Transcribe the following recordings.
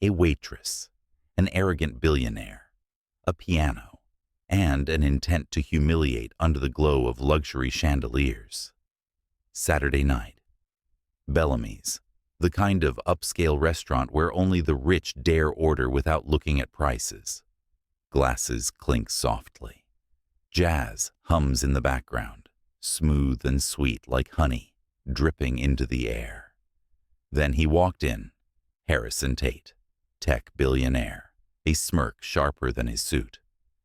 a waitress, an arrogant billionaire, a piano, and an intent to humiliate under the glow of luxury chandeliers. Saturday night. Bellamy's, the kind of upscale restaurant where only the rich dare order without looking at prices. Glasses clink softly. Jazz hums in the background, smooth and sweet like honey, dripping into the air. Then he walked in, Harrison Tate, tech billionaire, a smirk sharper than his suit,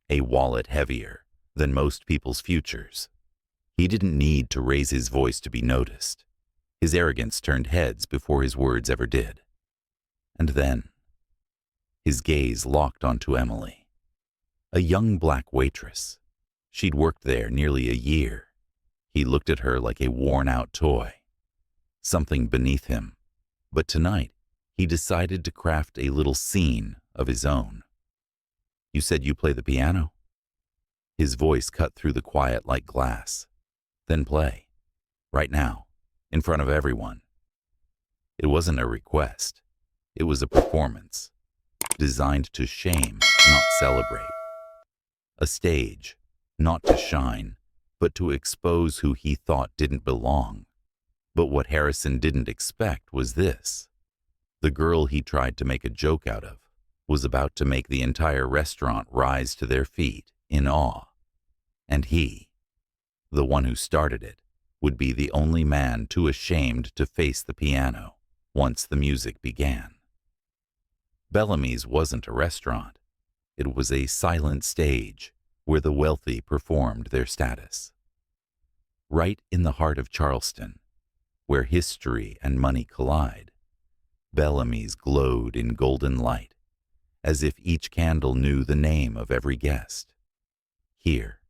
a wallet heavier than most people's futures. He didn't need to raise his voice to be noticed. His arrogance turned heads before his words ever did. And then, his gaze locked onto Emily, a young black waitress. She'd worked there nearly a year. He looked at her like a worn-out toy, something beneath him. But tonight, he decided to craft a little scene of his own. "You said you play the piano?" His voice cut through the quiet like glass. "Then play. Right now. In front of everyone." It wasn't a request. It was a performance, designed to shame, not celebrate. A stage, not to shine, but to expose who he thought didn't belong. But what Harrison didn't expect was this. The girl he tried to make a joke out of was about to make the entire restaurant rise to their feet in awe. And he, the one who started it, would be the only man too ashamed to face the piano once the music began. Bellamy's wasn't a restaurant. It was a silent stage where the wealthy performed their status. Right in the heart of Charleston, where history and money collide, Bellamy's glowed in golden light, as if each candle knew the name of every guest. Here,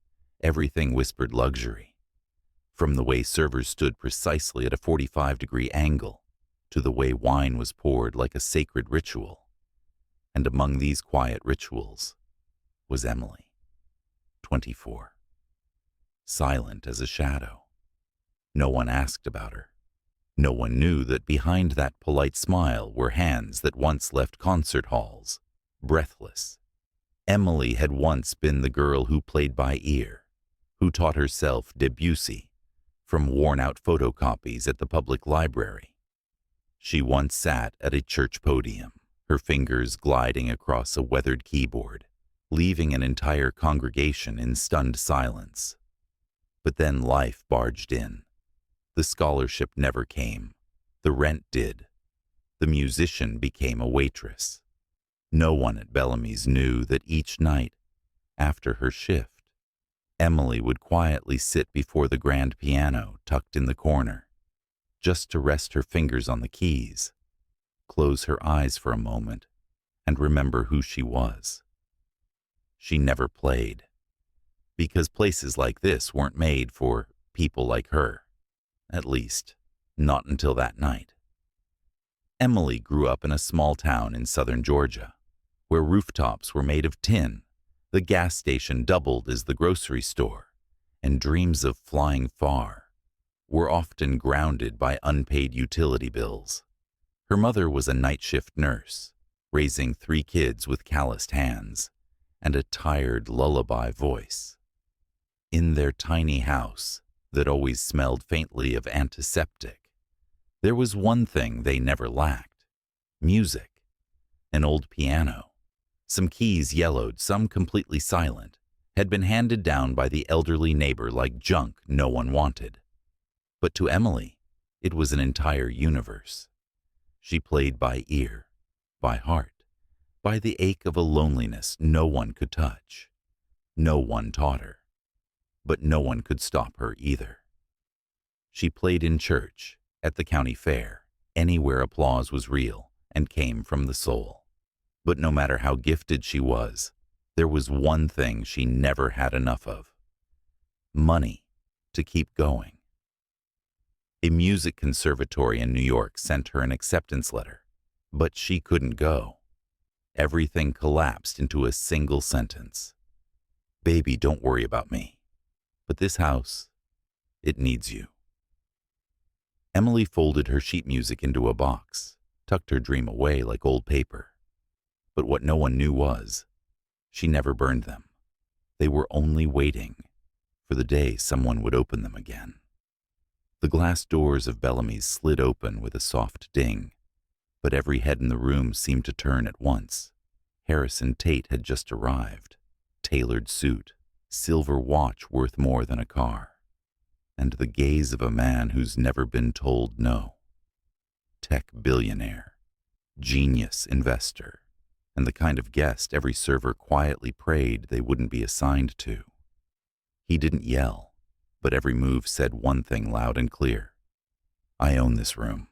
everything whispered luxury, from the way servers stood precisely at a 45-degree angle to the way wine was poured like a sacred ritual. And among these quiet rituals was Emily, 24, silent as a shadow. No one asked about her. No one knew that behind that polite smile were hands that once left concert halls, breathless. Emily had once been the girl who played by ear, who taught herself Debussy from worn-out photocopies at the public library. She once sat at a church podium, her fingers gliding across a weathered keyboard, leaving an entire congregation in stunned silence. But then life barged in. The scholarship never came. The rent did. The musician became a waitress. No one at Bellamy's knew that each night, after her shift, Emily would quietly sit before the grand piano tucked in the corner, just to rest her fingers on the keys, close her eyes for a moment, and remember who she was. She never played, because places like this weren't made for people like her. At least, not until that night. Emily grew up in a small town in southern Georgia, where rooftops were made of tin, the gas station doubled as the grocery store, and dreams of flying far were often grounded by unpaid utility bills. Her mother was a night shift nurse, raising 3 kids with calloused hands and a tired lullaby voice. In their tiny house, that always smelled faintly of antiseptic, there was one thing they never lacked: music. An old piano, some keys yellowed, some completely silent, had been handed down by the elderly neighbor like junk no one wanted. But to Emily, it was an entire universe. She played by ear, by heart, by the ache of a loneliness no one could touch. No one taught her. But no one could stop her either. She played in church, at the county fair, anywhere applause was real and came from the soul. But no matter how gifted she was, there was one thing she never had enough of: money to keep going. A music conservatory in New York sent her an acceptance letter, but she couldn't go. Everything collapsed into a single sentence: "Baby, don't worry about me. But this house, it needs you." Emily folded her sheet music into a box, tucked her dream away like old paper, But what no one knew was, she never burned them. They were only waiting for the day someone would open them again. The glass doors of Bellamy's slid open with a soft ding, but every head in the room seemed to turn at once. Harrison Tate had just arrived. Tailored suit, silver watch worth more than a car, and the gaze of a man who's never been told no. Tech billionaire, genius investor, and the kind of guest every server quietly prayed they wouldn't be assigned to. He didn't yell, but every move said one thing loud and clear: I own this room.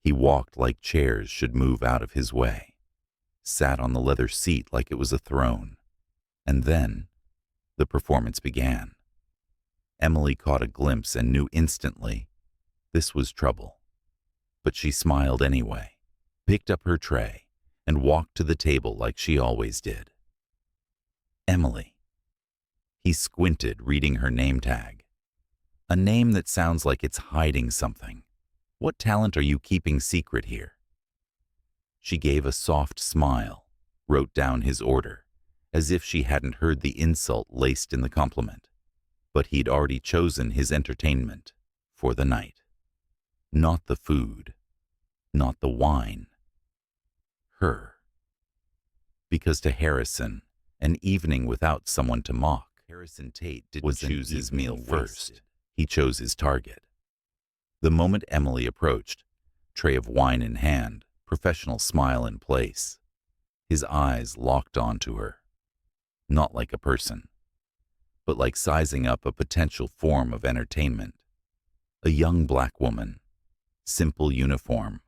He walked like chairs should move out of his way, sat on the leather seat like it was a throne, and then the performance began. Emily caught a glimpse and knew instantly this was trouble. But she smiled anyway, picked up her tray, and walked to the table like she always did. Emily. He squinted, reading her name tag. A name that sounds like it's hiding something. What talent are you keeping secret here? She gave a soft smile, wrote down his order, as if she hadn't heard the insult laced in the compliment. But he'd already chosen his entertainment for the night. Not the food, not the wine. Her. Because to Harrison, an evening without someone to mock, Harrison Tate didn't choose his meal first. He chose his target. The moment Emily approached, tray of wine in hand, professional smile in place, his eyes locked onto her. Not like a person, but like sizing up a potential form of entertainment. A young black woman, simple uniform,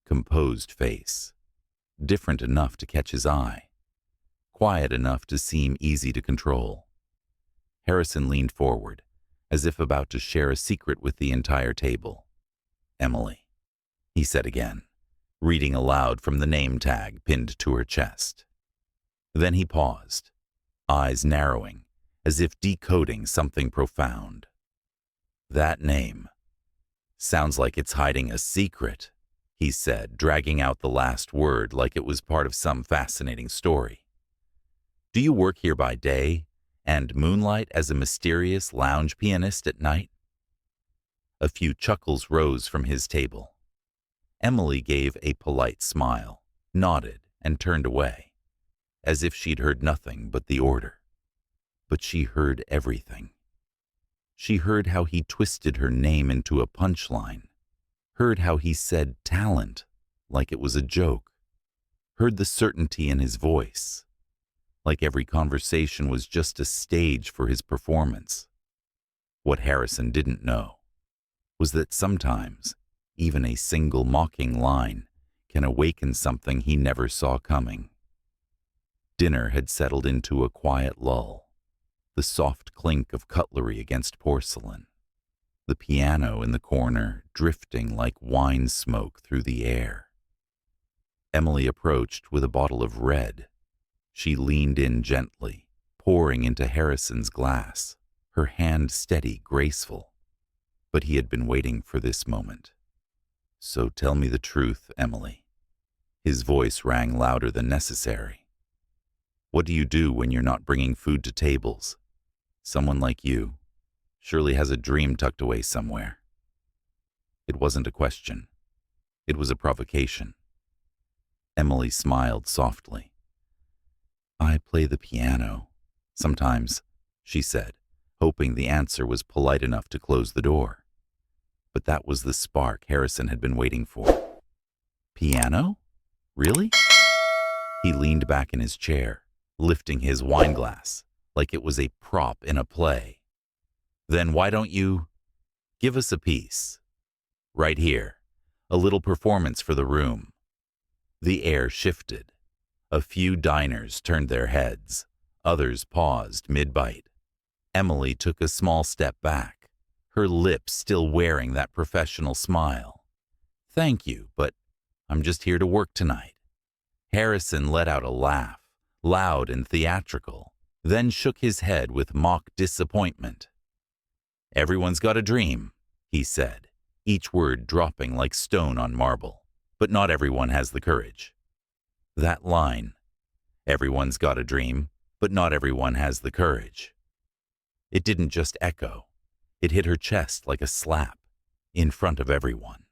composed face, different enough to catch his eye, quiet enough to seem easy to control. Harrison leaned forward, as if about to share a secret with the entire table. Emily, he said again, reading aloud from the name tag pinned to her chest. Then he paused, eyes narrowing, as if decoding something profound. That name sounds like it's hiding a secret, he said, dragging out the last word like it was part of some fascinating story. Do you work here by day and moonlight as a mysterious lounge pianist at night? A few chuckles rose from his table. Emily gave a polite smile, nodded, and turned away, as if she'd heard nothing but the order. But she heard everything. She heard how he twisted her name into a punchline, heard how he said talent like it was a joke, heard the certainty in his voice, like every conversation was just a stage for his performance. What Harrison didn't know was that sometimes even a single mocking line can awaken something he never saw coming. Dinner had settled into a quiet lull, the soft clink of cutlery against porcelain, the piano in the corner drifting like wine smoke through the air. Emily approached with a bottle of red. She leaned in gently, pouring into Harrison's glass, her hand steady, graceful. But he had been waiting for this moment. So tell me the truth, Emily. His voice rang louder than necessary. What do you do when you're not bringing food to tables? Someone like you surely has a dream tucked away somewhere. It wasn't a question. It was a provocation. Emily smiled softly. I play the piano. Sometimes, she said, hoping the answer was polite enough to close the door. But that was the spark Harrison had been waiting for. Piano? Really? He leaned back in his chair, lifting his wine glass like it was a prop in a play. Then why don't you give us a piece? Right here, a little performance for the room. The air shifted. A few diners turned their heads. Others paused mid-bite. Emily took a small step back, her lips still wearing that professional smile. Thank you, but I'm just here to work tonight. Harrison let out a laugh, loud and theatrical, then shook his head with mock disappointment. Everyone's got a dream, he said, each word dropping like stone on marble, but not everyone has the courage. That line, "Everyone's got a dream, but not everyone has the courage." It didn't just echo. It hit her chest like a slap, in front of everyone.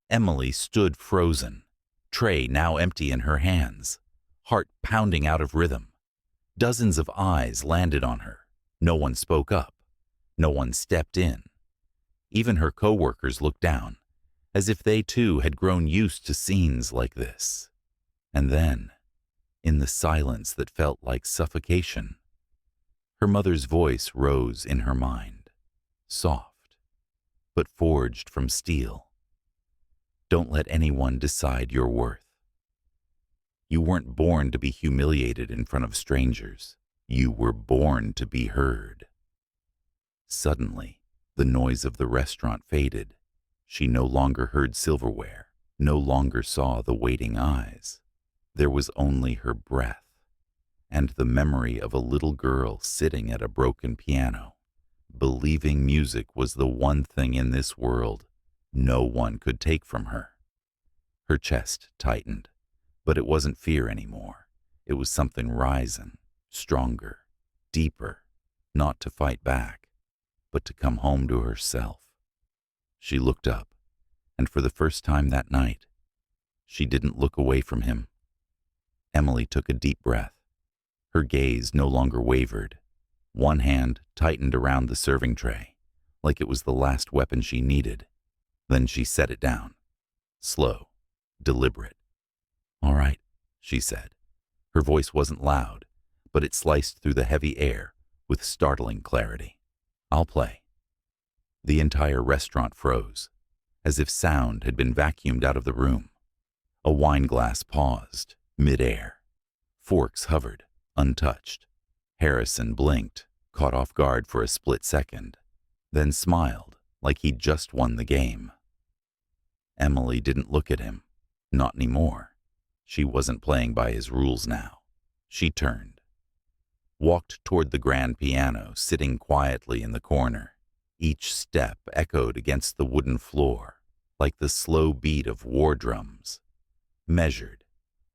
Emily stood frozen, tray now empty in her hands, heart pounding out of rhythm. Dozens of eyes landed on her. No one spoke up. No one stepped in. Even her co-workers looked down, as if they too had grown used to scenes like this. And then, in the silence that felt like suffocation, her mother's voice rose in her mind, soft, but forged from steel. Don't let anyone decide your worth. You weren't born to be humiliated in front of strangers. You were born to be heard. Suddenly, the noise of the restaurant faded. She no longer heard silverware, no longer saw the waiting eyes. There was only her breath, and the memory of a little girl sitting at a broken piano, believing music was the one thing in this world no one could take from her. Her chest tightened, but it wasn't fear anymore. It was something rising, stronger, deeper, not to fight back, but to come home to herself. She looked up, and for the first time that night, she didn't look away from him. Emily took a deep breath. Her gaze no longer wavered. One hand tightened around the serving tray, like it was the last weapon she needed. Then she set it down, slow, deliberate. "All right," she said. Her voice wasn't loud, but it sliced through the heavy air with startling clarity. "I'll play." The entire restaurant froze, as if sound had been vacuumed out of the room. A wine glass paused, mid-air. Forks hovered, untouched. Harrison blinked, caught off guard for a split second, then smiled like he'd just won the game. Emily didn't look at him. Not anymore. She wasn't playing by his rules now. She turned, walked toward the grand piano, sitting quietly in the corner. Each step echoed against the wooden floor, like the slow beat of war drums. Measured,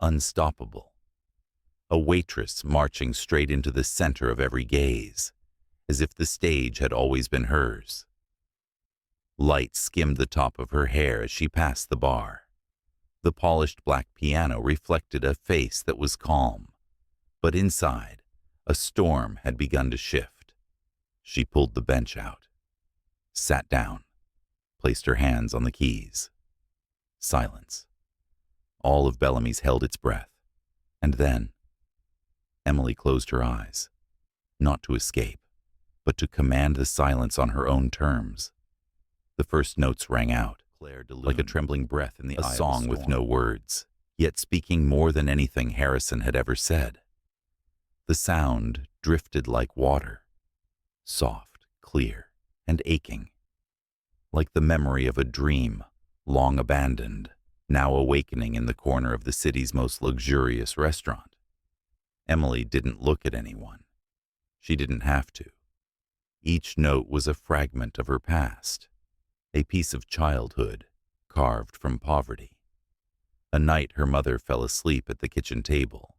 unstoppable. A waitress marching straight into the center of every gaze, as if the stage had always been hers. Light skimmed the top of her hair as she passed the bar. The polished black piano reflected a face that was calm, but inside, a storm had begun to shift. She pulled the bench out, sat down, placed her hands on the keys. Silence. All of Bellamy's held its breath, and then Emily closed her eyes, not to escape, but to command the silence on her own terms. The first notes rang out, like a trembling breath in the eye of a song with no words, yet speaking more than anything Harrison had ever said. The sound drifted like water, soft, clear, and aching, like the memory of a dream long abandoned, now awakening in the corner of the city's most luxurious restaurant. Emily didn't look at anyone. She didn't have to. Each note was a fragment of her past, a piece of childhood carved from poverty. A night her mother fell asleep at the kitchen table.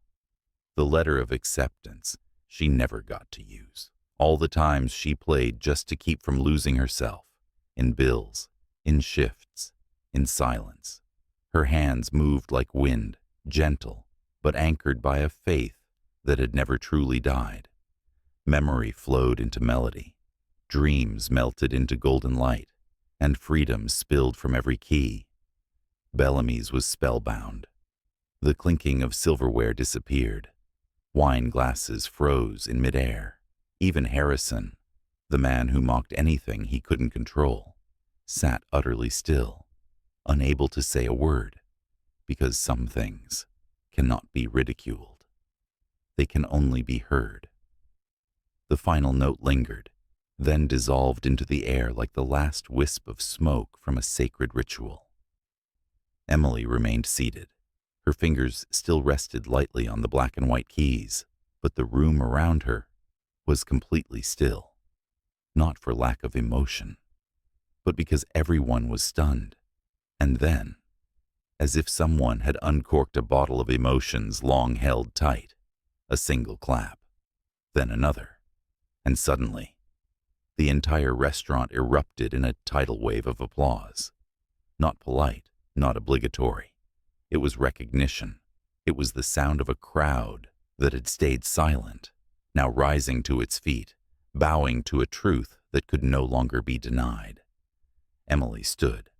The letter of acceptance she never got to use. All the times she played just to keep from losing herself, in bills, in shifts, in silence. Her hands moved like wind, gentle, but anchored by a faith that had never truly died. Memory flowed into melody. Dreams melted into golden light, and freedom spilled from every key. Bellamy's was spellbound. The clinking of silverware disappeared. Wine glasses froze in midair. Even Harrison, the man who mocked anything he couldn't control, sat utterly still, unable to say a word, because some things cannot be ridiculed. They can only be heard. The final note lingered, then dissolved into the air like the last wisp of smoke from a sacred ritual. Emily remained seated. Her fingers still rested lightly on the black and white keys, but the room around her was completely still, not for lack of emotion, but because everyone was stunned. And then, as if someone had uncorked a bottle of emotions long held tight. A single clap, then another, and suddenly, the entire restaurant erupted in a tidal wave of applause. Not polite, not obligatory. It was recognition. It was the sound of a crowd that had stayed silent, now rising to its feet, bowing to a truth that could no longer be denied. Emily stood,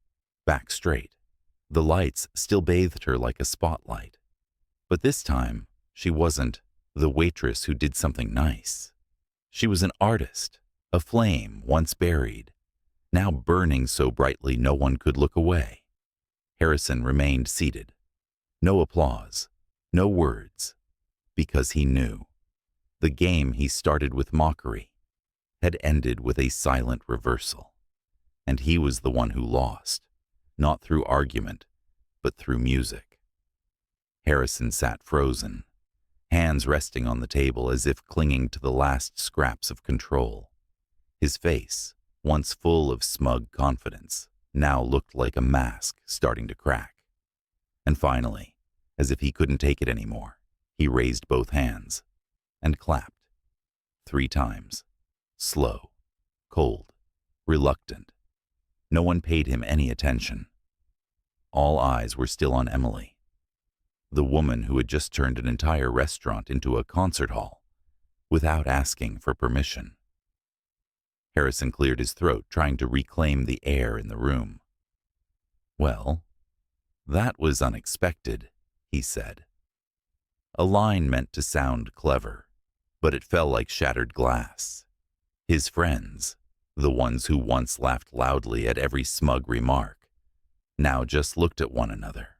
back straight. The lights still bathed her like a spotlight. But this time, she wasn't the waitress who did something nice. She was an artist, a flame once buried, now burning so brightly no one could look away. Harrison remained seated. No applause, no words, because he knew. The game he started with mockery had ended with a silent reversal, and he was the one who lost, not through argument, but through music. Harrison sat frozen, hands resting on the table as if clinging to the last scraps of control. His face, once full of smug confidence, now looked like a mask starting to crack. And finally, as if he couldn't take it anymore, he raised both hands and clapped. 3 times. Slow, cold, reluctant. No one paid him any attention. All eyes were still on Emily, the woman who had just turned an entire restaurant into a concert hall without asking for permission. Harrison cleared his throat, trying to reclaim the air in the room. "Well, that was unexpected," he said. A line meant to sound clever, but it fell like shattered glass. His friends, the ones who once laughed loudly at every smug remark, now just looked at one another,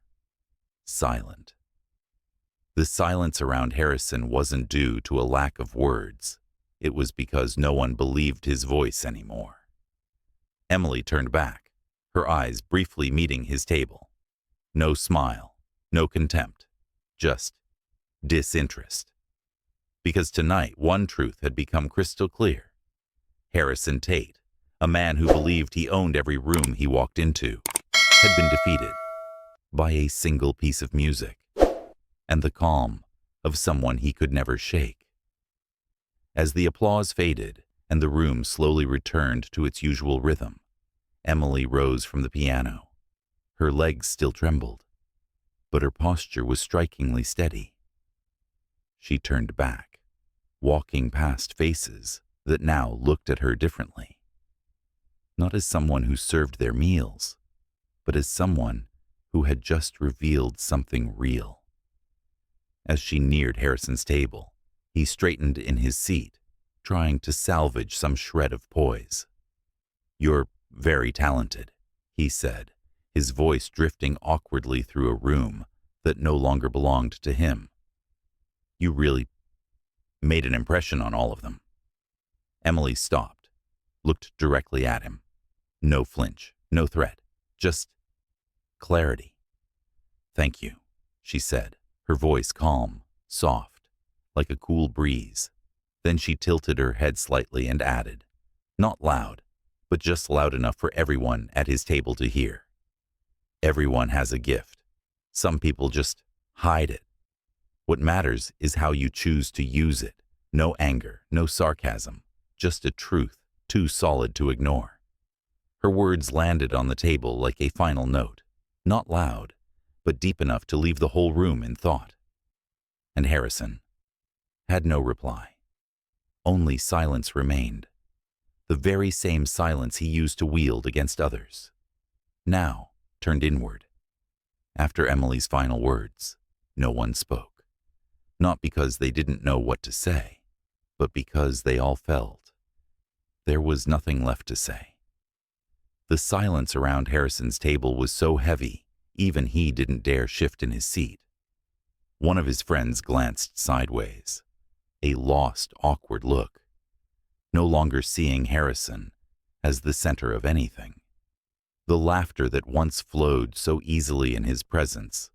silent. The silence around Harrison wasn't due to a lack of words. It was because no one believed his voice anymore. Emily turned back, her eyes briefly meeting his table. No smile, no contempt, just disinterest. Because tonight one truth had become crystal clear. Harrison Tate, a man who believed he owned every room he walked into, had been defeated by a single piece of music and the calm of someone he could never shake. As the applause faded and the room slowly returned to its usual rhythm, Emily rose from the piano. Her legs still trembled, but her posture was strikingly steady. She turned back, walking past faces that now looked at her differently. Not as someone who served their meals, but as someone who had just revealed something real. As she neared Harrison's table, he straightened in his seat, trying to salvage some shred of poise. "You're very talented," he said, his voice drifting awkwardly through a room that no longer belonged to him. "You really made an impression on all of them." Emily stopped, looked directly at him. No flinch, no threat, just clarity. "Thank you," she said, her voice calm, soft, like a cool breeze. Then she tilted her head slightly and added, not loud, but just loud enough for everyone at his table to hear. "Everyone has a gift. Some people just hide it. What matters is how you choose to use it. No anger, no sarcasm, just a truth too solid to ignore." Her words landed on the table like a final note, not loud, but deep enough to leave the whole room in thought. And Harrison had no reply. Only silence remained, the very same silence he used to wield against others, now turned inward. After Emily's final words, no one spoke, not because they didn't know what to say, but because they all felt there was nothing left to say. The silence around Harrison's table was so heavy, even he didn't dare shift in his seat. One of his friends glanced sideways, a lost, awkward look, no longer seeing Harrison as the center of anything. The laughter that once flowed so easily in his presence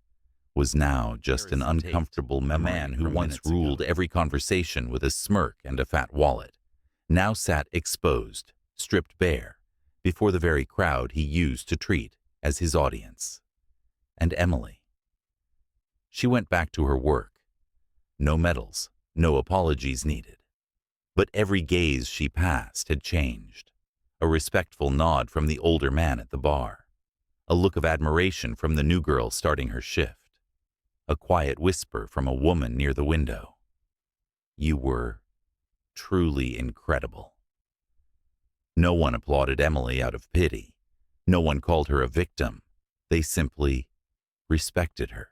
was now just an uncomfortable man who once ruled every conversation with a smirk and a fat wallet, now sat exposed, stripped bare, before the very crowd he used to treat as his audience. and Emily. She went back to her work. No medals, no apologies needed. But every gaze she passed had changed. A respectful nod from the older man at the bar. A look of admiration from the new girl starting her shift. A quiet whisper from a woman near the window. You were truly incredible. No one applauded Emily out of pity. No one called her a victim. They simply respected her.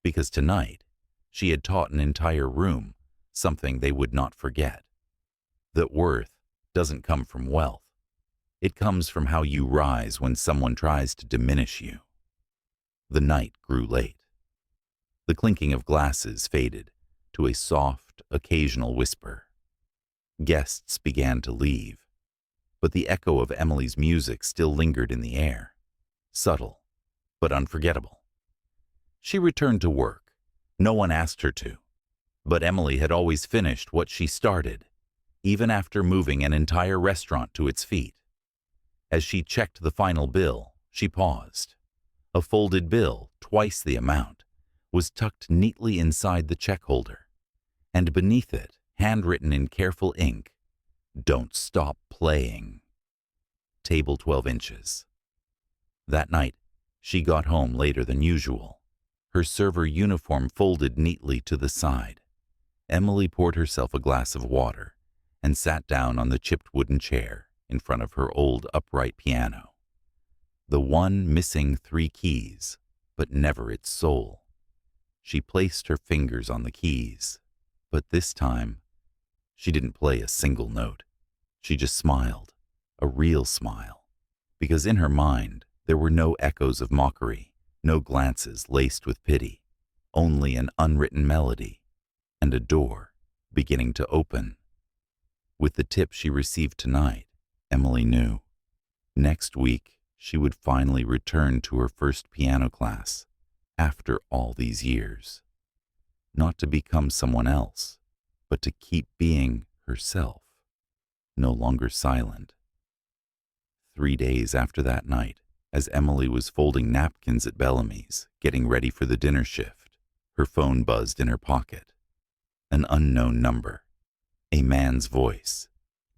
Because tonight, she had taught an entire room something they would not forget. That worth doesn't come from wealth. It comes from how you rise when someone tries to diminish you. The night grew late. The clinking of glasses faded to a soft, occasional whisper. Guests began to leave, but the echo of Emily's music still lingered in the air, subtle but unforgettable. She returned to work. No one asked her to, but Emily had always finished what she started, even after moving an entire restaurant to its feet. As she checked the final bill, she paused. A folded bill, twice the amount, was tucked neatly inside the check holder, and beneath it, handwritten in careful ink, "Don't stop playing." Table 12 inches. That night, she got home later than usual. Her server uniform folded neatly to the side. Emily poured herself a glass of water and sat down on the chipped wooden chair in front of her old upright piano. The one missing 3 keys, but never its soul. She placed her fingers on the keys, but this time, she didn't play a single note. She just smiled, a real smile, because in her mind there were no echoes of mockery, no glances laced with pity, only an unwritten melody and a door beginning to open. With the tip she received tonight, Emily knew. Next week, she would finally return to her first piano class after all these years. Not to become someone else, but to keep being herself, no longer silent. 3 days after that night, as Emily was folding napkins at Bellamy's, getting ready for the dinner shift, her phone buzzed in her pocket. An unknown number. A man's voice.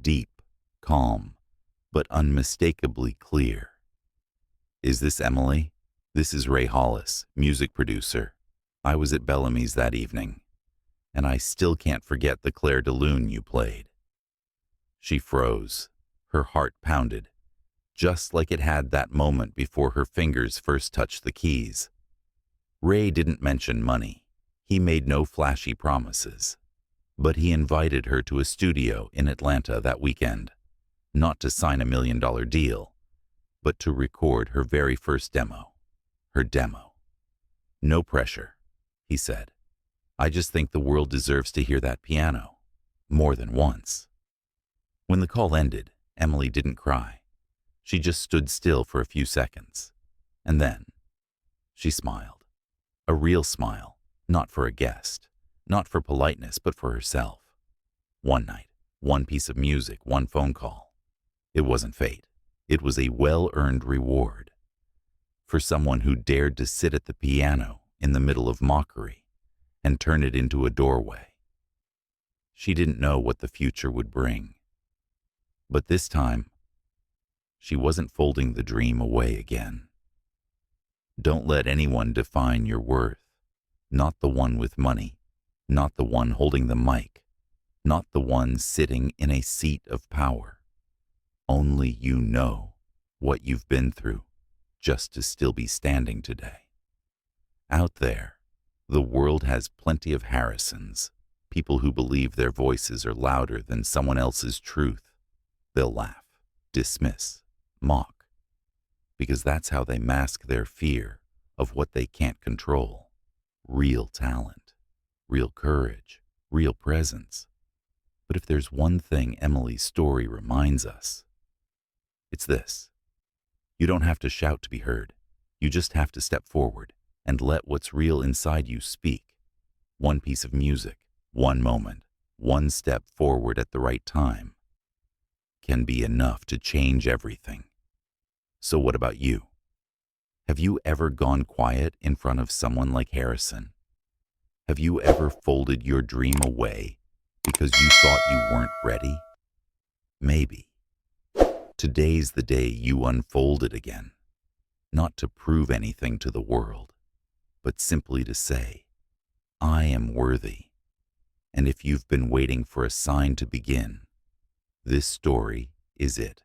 Deep, calm, but unmistakably clear. "Is this Emily? This is Ray Hollis, music producer. I was at Bellamy's that evening, and I still can't forget the Claire de Lune you played." She froze. Her heart pounded, just like it had that moment before her fingers first touched the keys. Ray didn't mention money. He made no flashy promises. But he invited her to a studio in Atlanta that weekend, not to sign a $1 million deal, but to record her very first demo. Her demo. "No pressure," he said. "I just think the world deserves to hear that piano, more than once." When the call ended, Emily didn't cry. She just stood still for a few seconds. And then, she smiled. A real smile, not for a guest, not for politeness, but for herself. One night, one piece of music, one phone call. It wasn't fate. It was a well-earned reward. For someone who dared to sit at the piano in the middle of mockery and turn it into a doorway. She didn't know what the future would bring. But this time, she wasn't folding the dream away again. Don't let anyone define your worth. Not the one with money, not the one holding the mic, not the one sitting in a seat of power. Only you know what you've been through just to still be standing today. Out there, the world has plenty of Harrisons, people who believe their voices are louder than someone else's truth. They'll laugh, dismiss, mock, because that's how they mask their fear of what they can't control. Real talent, real courage, real presence. But if there's one thing Emily's story reminds us, it's this. You don't have to shout to be heard. You just have to step forward and let what's real inside you speak. One piece of music, one moment, one step forward at the right time can be enough to change everything. So what about you? Have you ever gone quiet in front of someone like Harrison? Have you ever folded your dream away because you thought you weren't ready? Maybe. Today's the day you unfold it again, not to prove anything to the world, but simply to say, I am worthy. And if you've been waiting for a sign to begin, this story is it.